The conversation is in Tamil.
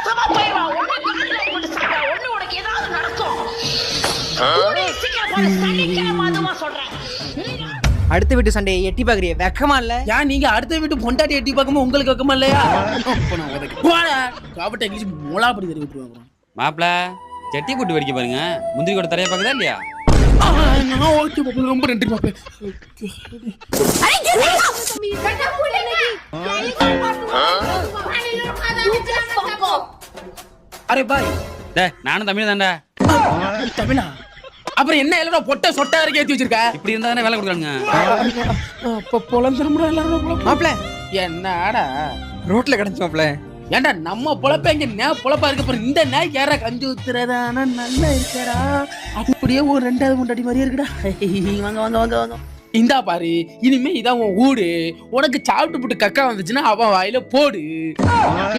நாசமா போயிடுவா. ஒண்ணு காதுல போட்டு சாப்பிட்டா ஒண்ணு உனக்கு ஏதாவது நடக்கும். சீக்கிரம் போன சனிக்கிழமை அதுமா சொல்றேன். அடுத்த வீட்டு சண்டையை எட்டி பாக்குறிய வெக்கமா இல்ல? ஏன் நீங்க அடுத்த வீட்டு பொண்டாட்டி எட்டி பார்க்கும்போது உங்களுக்கு வெக்கமா இல்லையா? காபட்டை இங்கிலீஷ் மொளாப்படி தெரிய விட்டுருவாங்க. மாப்பிள செட்டி போட்டு வெடிக்க பாருங்க. முந்திரி கூட தரைய பாக்குதா இல்லையா? ஓகே பாப்பா, ரொம்ப நன்றி பாப்பா. அரே பாய், நானும் தமிழ் தான்டா. தமிழா? அப்புறம் என்ன எல்லாரும் பொட்ட சொட்டா வரைக்கும் ஏத்தி வச்சிருக்க? இப்படி இருந்தா தானே வேலை கொடுக்குறாங்க. அப்ப பொழந்துருமுடா எல்லாரும். மாப்பிள என்னடா ரோட்ல கிடந்துச்சு மாப்பிள. ஏன்டா நம்ம பொழப்ப இங்க நே பொழப்பா இருக்க போற இந்த நே யாரா கஞ்சி ஊத்துறதானா நல்லா இருக்கடா. அப்படியே ஒரு ரெண்டாவது முண்டாடி மாதிரியே இருக்குடா. வாங்க வாங்க வாங்க வாங்க. இந்தா பாரு, இனிமே இதான் உன் ஊடு. உனக்கு சாப்பிட்டு போட்டு கக்கா வந்துச்சுன்னா அவன் வாயில போடு.